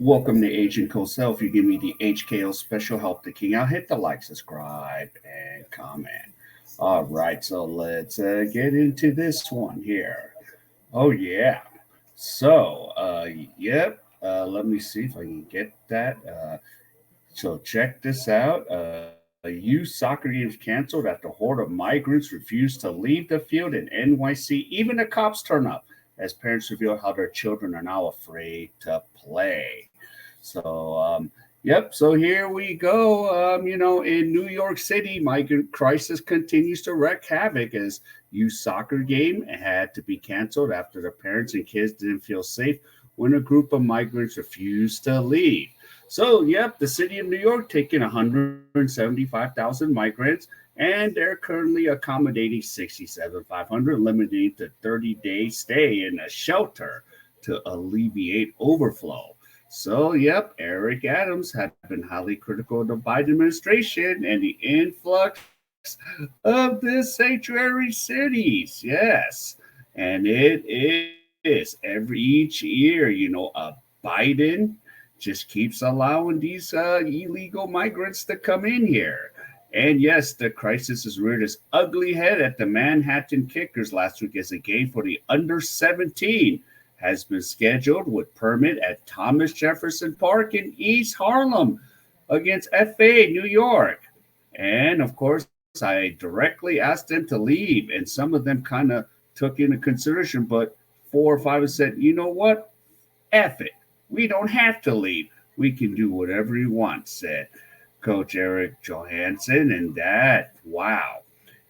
Welcome to Agent Cosell. If you give me the HKO special help the king, I'll hit the like, subscribe, and comment. All right, so let's get into this one here. Oh yeah. So, yep. Let me see if I can get that. So check this out. Youth soccer games canceled after a horde of migrants refused to leave the field in NYC. Even the cops turn up as parents reveal how their children are now afraid to play. Yep. So here we go. In New York City, migrant crisis continues to wreak havoc as youth soccer game had to be canceled after the parents and kids didn't feel safe when a group of migrants refused to leave. So, yep, the city of New York taking 175,000 migrants, and they're currently accommodating 67,500, limiting to 30-day stay in a shelter to alleviate overflow. So, yep, Eric Adams had been highly critical of the Biden administration and the influx of the sanctuary cities. Yes, and it is each year, Biden just keeps allowing these illegal migrants to come in here. And yes, the crisis has reared its ugly head at the Manhattan Kickers last week as a game for the under 17 has been scheduled with permit at Thomas Jefferson Park in East Harlem against FA New York. And of course, I directly asked them to leave, and some of them kind of took into consideration, but four or five have said, you know what? F it. We don't have to leave. We can do whatever we want, said Coach Eric Johansson. And that, wow.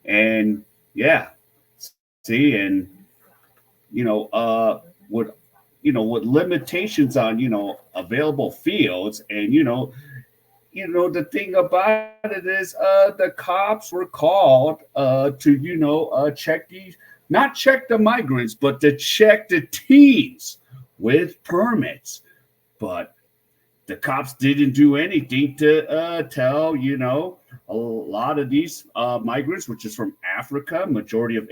And yeah, see, and you know, with with limitations on available fields, and the thing about it is the cops were called to check these, not check the migrants, but to check the teams with permits. But the cops didn't do anything to tell a lot of these migrants, which is from Africa, majority of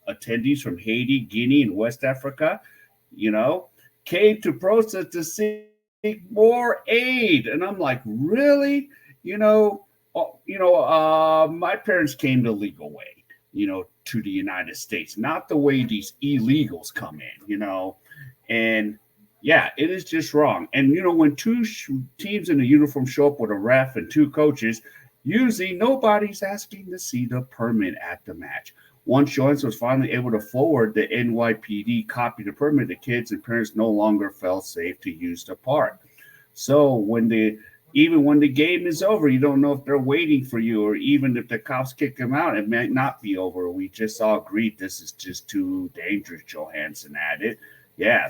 attendees from Haiti, Guinea, and West Africa, you know, came to protest to seek more aid. And I'm like, really? You know, my parents came the legal way, to the United States, not the way these illegals come in, and yeah, it is just wrong. And when two teams in a uniform show up with a ref and two coaches, usually nobody's asking to see the permit at the match. Once Jones was finally able to forward the NYPD copy of the permit, the kids and parents no longer felt safe to use the park. So even when the game is over, you don't know if they're waiting for you, or even if the cops kick them out, it might not be over. We just all agreed this is just too dangerous. Johansson added, yeah.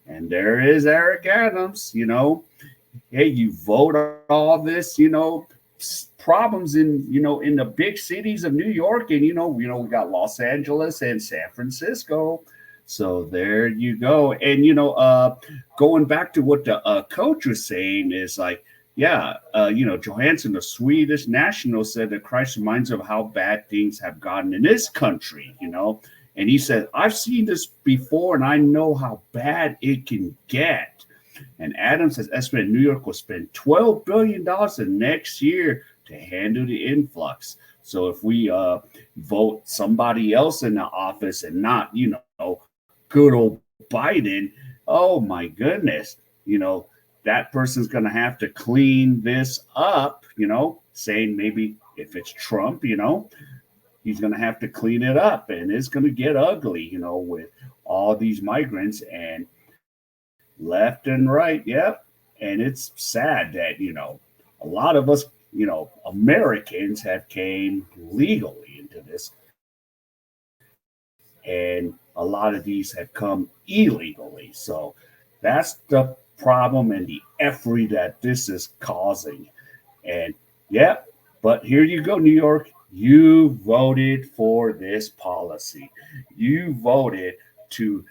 And there is Eric Adams. Hey, you vote all this, problems in the big cities of New York, and we got Los Angeles and San Francisco. So there you go. And going back to what the coach was saying is like, yeah, Johansson, the Swedish national, said that Christ reminds of how bad things have gotten in this country. And he said, I've seen this before, and I know how bad it can get. And Adams has estimated New York will spend $12 billion in next year to handle the influx. So if we vote somebody else in the office and not, good old Biden, oh my goodness, that person's going to have to clean this up, saying maybe if it's Trump, he's going to have to clean it up, and it's going to get ugly, with all these migrants and left and right. Yep. And it's sad that, a lot of us, Americans have came legally into this, and a lot of these have come illegally. So that's the problem and the effery that this is causing. And yeah, but here you go, New York. You voted for this policy. You voted to,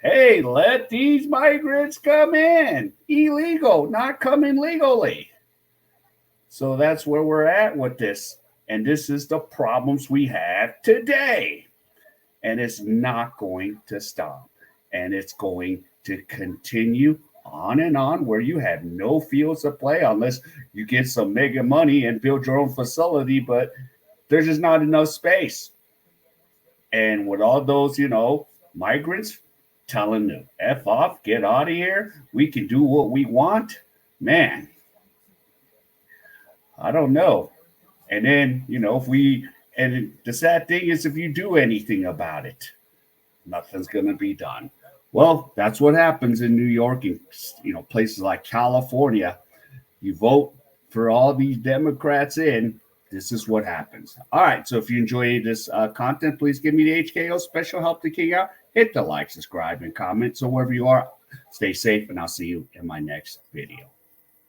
hey, let these migrants come in illegal, not come in legally. So that's where we're at with this. And this is the problems we have today. And it's not going to stop. And it's going to continue on, where you have no fields to play unless you get some mega money and build your own facility, but there's just not enough space. And with all those, migrants telling them, F off, get out of here, we can do what we want, man, I don't know. And then, and the sad thing is, if you do anything about it, nothing's going to be done. Well, that's what happens in New York and, places like California. You vote for all these Democrats in, this is what happens. All right. So if you enjoy this content, please give me the HKO special help to King out. Hit the like, subscribe, and comment. So wherever you are, stay safe, and I'll see you in my next video.